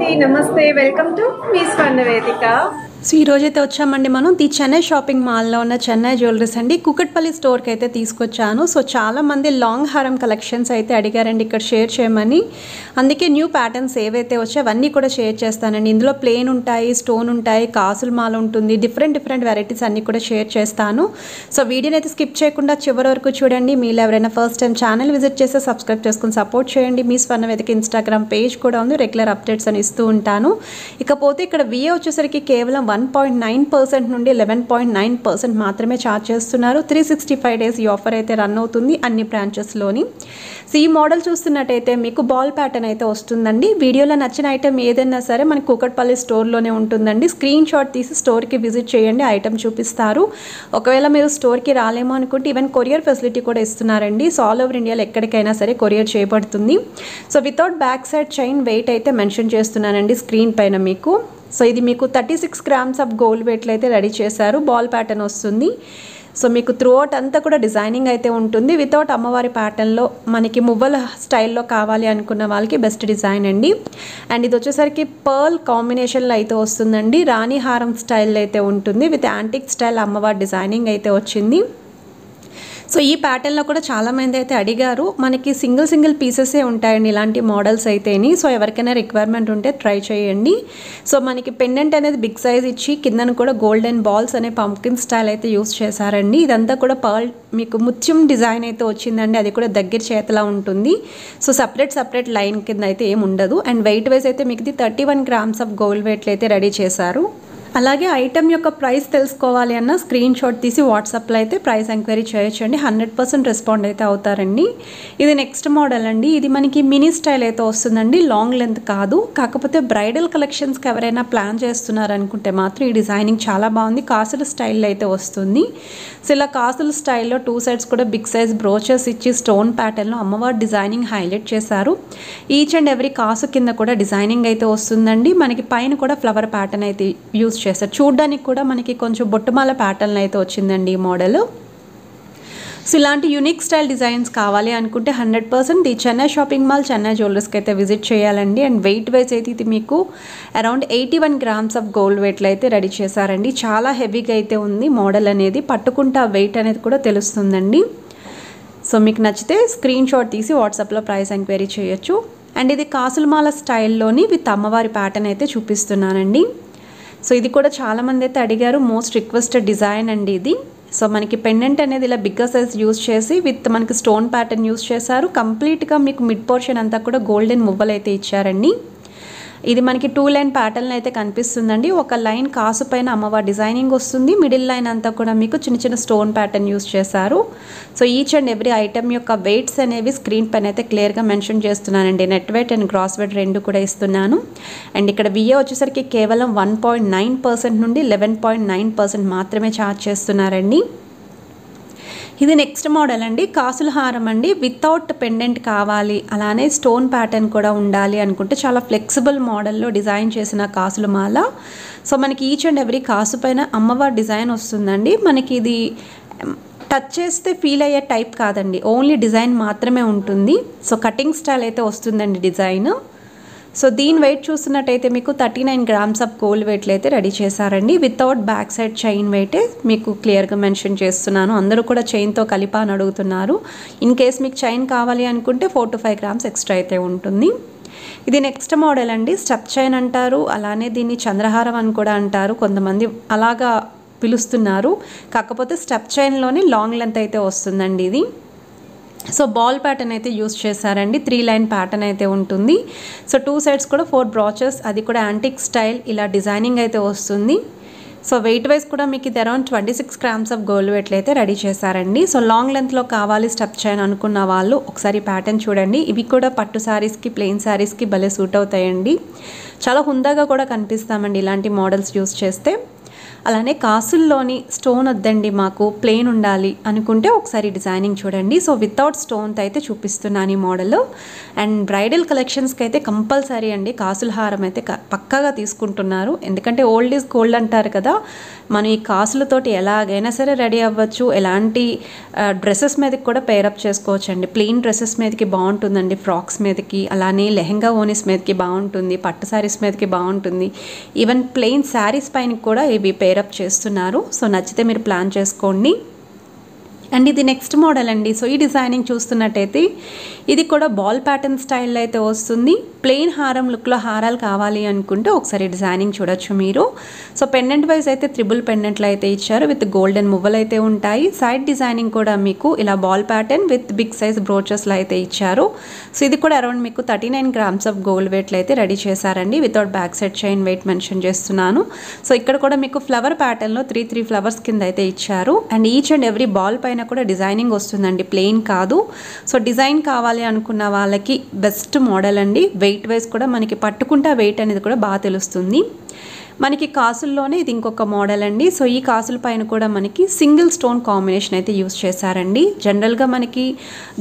అండి నమస్తే welcome to me స్వర్ణవేదిక. So ఈ రోజైతే వచ్చామండి మనం ది చెన్నై షాపింగ్ మాల్లో ఉన్న చెన్నై జ్యువెలరీస్ అండి కుకట్పల్లి స్టోర్కి అయితే తీసుకొచ్చాను. సో చాలా మంది లాంగ్ హారం కలెక్షన్స్ అయితే అడిగారండి ఇక్కడ షేర్ చేయమని. అందుకే న్యూ ప్యాటర్న్స్ ఏవైతే వచ్చాయో అవన్నీ కూడా షేర్ చేస్తానండి. ఇందులో ప్లెయిన్ ఉంటాయి, స్టోన్ ఉంటాయి, కాసుల మాల ఉంటుంది, డిఫరెంట్ వెరైటీస్ అన్నీ కూడా షేర్ చేస్తాను. సో వీడియోని అయితే స్కిప్ చేయకుండా చివరి వరకు చూడండి. మీరు ఎవరైనా ఫస్ట్ టైం ఛానల్ విజిట్ చేస్తే సబ్స్క్రైబ్ చేసుకుని సపోర్ట్ చేయండి. మీ స్వర్ణవేదిక ఇన్స్టాగ్రామ్ పేజ్ కూడా ఉంది, రెగ్యులర్ అప్డేట్స్ అని ఇస్తూ ఉంటాను. ఇకపోతే ఇక్కడ విఏ వచ్చేసరికి కేవలం 1.9% నుండి 11.9% మాత్రమే ఛార్జ్ చేస్తున్నారు. 365 డేస్ ఈ ఆఫర్ అయితే రన్ అవుతుంది అన్ని బ్రాంచెస్లోని. సో ఈ మోడల్ చూస్తున్నట్టయితే మీకు బాల్ ప్యాటర్న్ అయితే వస్తుందండి. వీడియోలో నచ్చిన ఐటెం ఏదైనా సరే మనకి కూకట్పల్లి స్టోర్లోనే ఉంటుందండి. స్క్రీన్ షాట్ తీసి స్టోర్కి విజిట్ చేయండి, ఐటెం చూపిస్తారు. ఒకవేళ మీరు స్టోర్కి రాలేమో అనుకుంటే ఈవెన్ కొరియర్ ఫెసిలిటీ కూడా ఇస్తున్నారండి. సో ఆల్ ఓవర్ ఇండియాలో ఎక్కడికైనా సరే కొరియర్ చేయబడుతుంది. So without back side chain weight అయితే మెన్షన్ చేస్తున్నానండి స్క్రీన్ పైన మీకు. సో ఇది మీకు 36 grams ఆఫ్ గోల్డ్ వెయిట్లో అయితే రెడీ చేశారు. బాల్ ప్యాటర్న్ వస్తుంది. సో మీకు త్రూ అవుట్ అంతా కూడా డిజైనింగ్ అయితే ఉంటుంది. వితౌట్ అమ్మవారి ప్యాటర్న్లో మనకి మువ్వల స్టైల్లో కావాలి అనుకున్న వాళ్ళకి బెస్ట్ డిజైన్ అండి. అండ్ ఇది వచ్చేసరికి పర్ల్ కాంబినేషన్లో అయితే వస్తుందండి. రాణి హారం స్టైల్ అయితే ఉంటుంది విత్ యాంటిక్ స్టైల్ అమ్మవారి డిజైనింగ్ అయితే వచ్చింది. సో ఈ ప్యాటర్న్లో కూడా చాలామంది అయితే అడిగారు. మనకి సింగిల్ పీసెసే ఉంటాయండి ఇలాంటి మోడల్స్ అయితేని. సో ఎవరికైనా రిక్వైర్మెంట్ ఉంటే ట్రై చేయండి. సో మనకి పెండెంట్ అనేది బిగ్ సైజ్ ఇచ్చి కిందను కూడా గోల్డెన్ బాల్స్ అనే పంకిన్ స్టైల్ అయితే యూస్ చేశారండి. ఇదంతా కూడా పర్ల్ మీకు ముత్యం డిజైన్ అయితే వచ్చిందండి. అది కూడా దగ్గర చేతలా ఉంటుంది. సో సపరేట్ లైన్ కింద అయితే ఏమి ఉండదు. అండ్ వెయిట్ వైజ్ అయితే మీకు 31 grams ఆఫ్ గోల్డ్ వెయిట్లు అయితే రెడీ చేశారు. అలాగే ఐటెం యొక్క ప్రైస్ తెలుసుకోవాలి అన్న స్క్రీన్ షాట్ తీసి వాట్సాప్లో అయితే ప్రైస్ ఎంక్వైరీ చేయొచ్చండి. 100% రెస్పాండ్ అయితే అవుతారండి. ఇది నెక్స్ట్ మోడల్ అండి. ఇది మనకి మినీ స్టైల్ అయితే వస్తుందండి, లాంగ్ లెంత్ కాదు. కాకపోతే బ్రైడల్ కలెక్షన్స్కి ఎవరైనా ప్లాన్ చేస్తున్నారనుకుంటే మాత్రం ఈ డిజైనింగ్ చాలా బాగుంది. కాసుల స్టైల్లో అయితే వస్తుంది. సో ఇలా కాసుల స్టైల్లో 2 sides కూడా బిగ్ సైజ్ బ్రోచెస్ ఇచ్చి స్టోన్ ప్యాటర్న్లో అమ్మవారి డిజైనింగ్ హైలైట్ చేశారు. ఈచ్ అండ్ ఎవ్రీ కాసు కింద కూడా డిజైనింగ్ అయితే వస్తుందండి. మనకి పైన కూడా ఫ్లవర్ ప్యాటర్న్ అయితే యూజ్ చేస్తారు. చూడ్డానికి కూడా మనకి కొంచెం బొట్టుమాల ప్యాటర్న్ అయితే వచ్చిందండి ఈ మోడల్. సో ఇలాంటి యూనిక్ స్టైల్ డిజైన్స్ కావాలి అనుకుంటే 100% ఈ చెన్నై షాపింగ్ మాల్ చెన్నై జ్యువెలర్స్కి అయితే విజిట్ చేయాలండి. అండ్ వెయిట్ వైజ్ అయితే ఇది మీకు అరౌండ్ 81 grams ఆఫ్ గోల్డ్ వెయిట్లో అయితే రెడీ చేశారండి. చాలా హెవీగా అయితే ఉంది మోడల్ అనేది, పట్టుకుంటే ఆ వెయిట్ అనేది కూడా తెలుస్తుందండి. సో మీకు నచ్చితే స్క్రీన్ షాట్ తీసి వాట్సాప్లో ప్రైస్ ఎంక్వైరీ చేయొచ్చు. అండ్ ఇది కాసులమాల స్టైల్లోని విత్ అమ్మవారి ప్యాటర్న్ అయితే చూపిస్తున్నానండి. సో ఇది కూడా చాలామంది అయితే అడిగారు, మోస్ట్ రిక్వెస్టెడ్ డిజైన్ అండి ఇది. సో మనకి పెండెంట్ అనేది ఇలా బిగ్గర్ సైజ్ యూజ్ చేసి విత్ మనకి స్టోన్ ప్యాటర్న్ యూజ్ చేశారు. కంప్లీట్గా మీకు మిడ్ పోర్షన్ అంతా కూడా గోల్డెన్ మువ్వలు అయితే ఇచ్చారండి. ఇది మనకి 2 లైన్ ప్యాటర్న్ అయితే కనిపిస్తుందండి. ఒక లైన్ కాసు పైన అమ్మవారి డిజైనింగ్ వస్తుంది. మిడిల్ లైన్ అంతా కూడా మీకు చిన్న స్టోన్ ప్యాటర్న్ యూస్ చేశారు. So each and every item యొక్క వెయిట్స్ అనేవి స్క్రీన్ పైన అయితే క్లియర్గా మెన్షన్ చేస్తున్నానండి. Net weight and gross weight రెండు కూడా ఇస్తున్నాను. అండ్ ఇక్కడ విఏ వచ్చేసరికి కేవలం 1.9% నుండి 11.9% మాత్రమే ఛార్జ్ చేస్తున్నారండి. ఇది నెక్స్ట్ మోడల్ అండి. కాసుల హారం అండి. వితౌట్ పెండెంట్ కావాలి, అలానే స్టోన్ ప్యాటర్న్ కూడా ఉండాలి అనుకుంటే చాలా ఫ్లెక్సిబుల్ మోడల్లో డిజైన్ చేసిన కాసుల మాల. సో మనకి ఈచ్ అండ్ ఎవ్రీ కాసు పైన అమ్మవారి డిజైన్ వస్తుందండి. మనకి ఇది టచ్ చేస్తే ఫీల్ అయ్యే టైప్ కాదండి, ఓన్లీ డిజైన్ మాత్రమే ఉంటుంది. సో కటింగ్ స్టైల్ అయితే వస్తుందండి డిజైన్. సో దీని వెయిట్ చూస్తున్నట్టయితే మీకు 39 grams ఆఫ్ గోల్డ్ వెయిట్లు అయితే రెడీ చేశారండి. వితౌట్ బ్యాక్ సైడ్ చైన్ వెయిటే మీకు క్లియర్గా మెన్షన్ చేస్తున్నాను. అందరూ కూడా చైన్తో కలిపా అని అడుగుతున్నారు. ఇన్ కేస్ మీకు చైన్ కావాలి అనుకుంటే 4 to 5 grams ఎక్స్ట్రా అయితే ఉంటుంది. ఇది నెక్స్ట్ మోడల్ అండి. స్టెప్ చైన్ అంటారు, అలానే దీన్ని చంద్రహారం అని కూడా అంటారు. కొంతమంది అలాగా పిలుస్తున్నారు. కాకపోతే స్టెప్ చైన్లోనే లాంగ్ లెంత్ అయితే వస్తుందండి ఇది. సో బాల్ ప్యాటర్న్ అయితే యూస్ చేశారండి. 3 లైన్ ప్యాటర్న్ అయితే ఉంటుంది. సో 2 sides కూడా 4 బ్రాచెస్, అది కూడా యాంటిక్ స్టైల్ ఇలా డిజైనింగ్ అయితే వస్తుంది. సో వెయిట్ వైజ్ కూడా మీకు ఇది అరౌండ్ 26 grams ఆఫ్ గోల్డ్ వెయిట్లు అయితే రెడీ చేశారండి. సో లాంగ్ లెంత్లో కావాలి స్టెప్ చైన్ అనుకున్న వాళ్ళు ఒకసారి ప్యాటర్న్ చూడండి. ఇవి కూడా పట్టు శారీస్కి, ప్లెయిన్ శారీస్కి భలే సూట్ అవుతాయండి. చాలా హుందాగా కూడా కనిపిస్తామండి ఇలాంటి మోడల్స్ యూస్ చేస్తే. అలానే కాసుల్లోని స్టోన్ వద్దండి మాకు ప్లెయిన్ ఉండాలి అనుకుంటే ఒకసారి డిజైనింగ్ చూడండి. సో వితౌట్ స్టోన్తో అయితే చూపిస్తున్నాను ఈ మోడల్. అండ్ బ్రైడల్ కలెక్షన్స్కి అయితే కంపల్సరీ అండి కాసుల హారం అయితే పక్కాగా తీసుకుంటున్నారు. ఎందుకంటే ఓల్డ్ ఈజ్ గోల్డ్ అంటారు కదా, మనం ఈ కాసులతోటి ఎలాగైనా సరే రెడీ అవ్వచ్చు. ఎలాంటి డ్రెస్సెస్ మీదకి కూడా పేరప్ చేసుకోవచ్చు అండి. ప్లెయిన్ డ్రెస్సెస్ మీదకి బాగుంటుందండి, ఫ్రాక్స్ మీదకి, అలానే లెహెంగా ఓనీస్ మీదకి బాగుంటుంది, పట్టు శారీస్ మీదకి బాగుంటుంది. ఈవెన్ ప్లెయిన్ శారీస్ పైన కూడా ఇవి పేరప్ చేస్తున్నారు. సో నచ్చితే మీరు ప్లాన్ చేసుకోండి. అండ్ ఇది నెక్స్ట్ మోడల్ అండి. సో ఈ డిజైనింగ్ చూస్తున్నట్టయితే ఇది కూడా బాల్ ప్యాటర్న్ స్టైల్లో అయితే వస్తుంది. ప్లెయిన్ హారం లుక్లో హారాలు కావాలి అనుకుంటే ఒకసారి డిజైనింగ్ చూడొచ్చు మీరు. సో పెండెంట్ వైజ్ అయితే త్రిబుల్ పెండెంట్లు అయితే ఇచ్చారు, విత్ గోల్డెన్ మువ్వలు అయితే ఉంటాయి. సైడ్ డిజైనింగ్ కూడా మీకు ఇలా ball pattern with big size బ్రోచెస్లో అయితే ఇచ్చారు. సో ఇది కూడా అరౌండ్ మీకు 39 grams ఆఫ్ గోల్డ్ వెయిట్లో అయితే రెడీ చేశారండి. Without back side chain weight mention చేస్తున్నాను. సో ఇక్కడ కూడా మీకు ఫ్లవర్ ప్యాటర్న్లో 3 ఫ్లవర్స్ కింద అయితే ఇచ్చారు. And each and every ball పైన కూడా డిజైనింగ్ వస్తుందండి, ప్లెయిన్ కాదు. సో డిజైన్ కావాలి అనుకున్న వాళ్ళకి బెస్ట్ మోడల్ అండి. వెయిట్ వైజ్ కూడా మనకి పట్టుకుంటే వెయిట్ అనేది కూడా బాగా తెలుస్తుంది. మనకి కాసుల్లోనే ఇది ఇంకొక మోడల్ అండి. సో ఈ కాసుల పైన కూడా మనకి సింగిల్ స్టోన్ కాంబినేషన్ అయితే యూస్ చేశారండి. జనరల్గా మనకి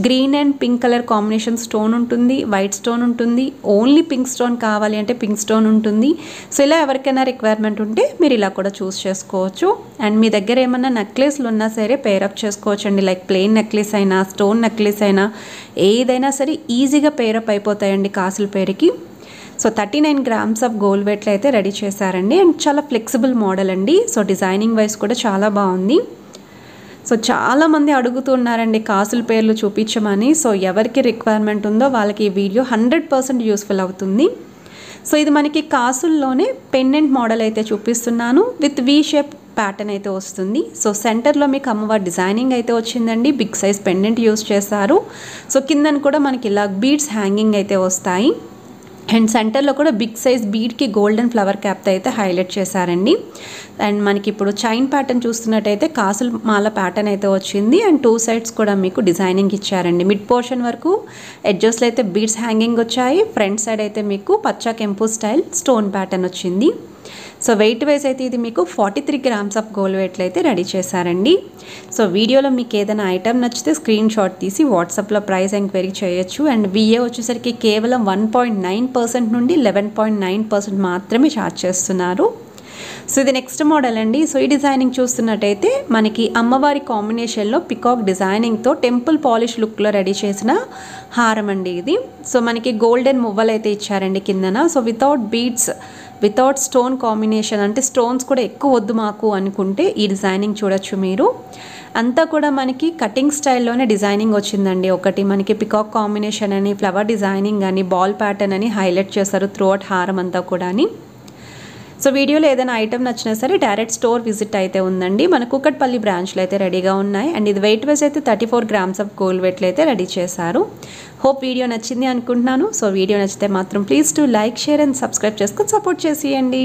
green and pink colour combination stone ఉంటుంది, వైట్ స్టోన్ ఉంటుంది. ఓన్లీ పింక్ స్టోన్ కావాలి అంటే పింక్ స్టోన్ ఉంటుంది. సో ఇలా ఎవరికైనా రిక్వైర్మెంట్ ఉంటే మీరు ఇలా కూడా చూస్ చేసుకోవచ్చు. అండ్ మీ దగ్గర ఏమన్నా నెక్లెస్లు ఉన్నా సరే పేరప్ చేసుకోవచ్చు అండి. లైక్ ప్లెయిన్ నెక్లెస్ అయినా స్టోన్ నెక్లెస్ అయినా ఏదైనా సరే ఈజీగా పేరప్ అయిపోతాయండి కాసుల పేరుకి. సో 39 grams ఆఫ్ గోల్డ్ వెయిట్లో అయితే రెడీ చేశారండి. అండ్ చాలా ఫ్లెక్సిబుల్ మోడల్ అండి. సో డిజైనింగ్ వైజ్ కూడా చాలా బాగుంది. సో చాలామంది అడుగుతున్నారండి కాసుల పేర్లు చూపించమని. సో ఎవరికి రిక్వైర్మెంట్ ఉందో వాళ్ళకి ఈ వీడియో 100% యూస్ఫుల్ అవుతుంది. సో ఇది మనకి కాసుల్లోనే పెండెంట్ మోడల్ అయితే చూపిస్తున్నాను, విత్ వీ షేప్ ప్యాటర్న్ అయితే వస్తుంది. సో సెంటర్లో మీకు అమ్మవారి డిజైనింగ్ అయితే వచ్చిందండి. బిగ్ సైజ్ పెండెంట్ యూస్ చేశారు. సో కిందన కూడా మనకి ఇలా బీడ్స్ హ్యాంగింగ్ అయితే వస్తాయి. అండ్ సెంటర్లో కూడా బిగ్ సైజ్ బీడ్కి గోల్డెన్ ఫ్లవర్ క్యాప్తో అయితే హైలైట్ చేశారండి. అండ్ మనకి ఇప్పుడు చైన్ ప్యాటర్న్ చూస్తున్నట్టయితే కాసుల మాల ప్యాటర్న్ అయితే వచ్చింది. అండ్ 2 sides కూడా మీకు డిజైనింగ్ ఇచ్చారండి. మిడ్ పోర్షన్ వరకు ఎడ్జెస్లో అయితే బీడ్స్ హ్యాంగింగ్ వచ్చాయి. ఫ్రంట్ సైడ్ అయితే మీకు పచ్చా కెంపు స్టైల్ స్టోన్ ప్యాటర్న్ వచ్చింది. సో వెయిట్ వైజ్ అయితే ఇది మీకు 43 grams ఆఫ్ గోల్డ్ వెయిట్లో అయితే రెడీ చేశారండి. సో వీడియోలో మీకు ఏదైనా ఐటమ్ నచ్చితే స్క్రీన్ షాట్ తీసి వాట్సాప్లో ప్రైస్ ఎంక్వైరీ చేయొచ్చు. అండ్ విఏ వచ్చేసరికి కేవలం 1.9% నుండి 11.9% మాత్రమే ఛార్జ్ చేస్తున్నారు. సో ఇది నెక్స్ట్ మోడల్ అండి. సో ఈ డిజైనింగ్ చూస్తున్నట్టయితే మనకి అమ్మవారి కాంబినేషన్లో పికాక్ డిజైనింగ్తో టెంపుల్ పాలిష్ లుక్లో రెడీ చేసిన హారం అండి ఇది. సో మనకి గోల్డెన్ మువ్వలు అయితే ఇచ్చారండి కిందన. So without beads, without stone combination, అంటే స్టోన్స్ కూడా ఎక్కువ వద్దు మాకు అనుకుంటే ఈ డిజైనింగ్ చూడొచ్చు మీరు. అంతా కూడా మనకి కటింగ్ స్టైల్లోనే డిజైనింగ్ వచ్చిందండి. ఒకటి మనకి పికాక్ కాంబినేషన్ అని, ఫ్లవర్ డిజైనింగ్ అని, బాల్ ప్యాటర్న్ అని హైలైట్ చేశారు త్రూ అవుట్ హారం అంతా కూడా. సో వీడియోలో ఏదైనా ఐటమ్ నచ్చినా సరే డైరెక్ట్ స్టోర్ విజిట్ అయితే ఉందండి. మన కూకట్పల్లి బ్రాంచ్లో అయితే రెడీగా ఉన్నాయి. అండ్ ఇది వెయిట్ వైజ్ అయితే 34 grams ఆఫ్ గోల్డ్ వెయిట్లో అయితే రెడీ చేశారు. హోప్ వీడియో నచ్చింది అనుకుంటున్నాను. సో వీడియో నచ్చితే మాత్రం please to like, share and subscribe చేసుకొని సపోర్ట్ చేసేయండి.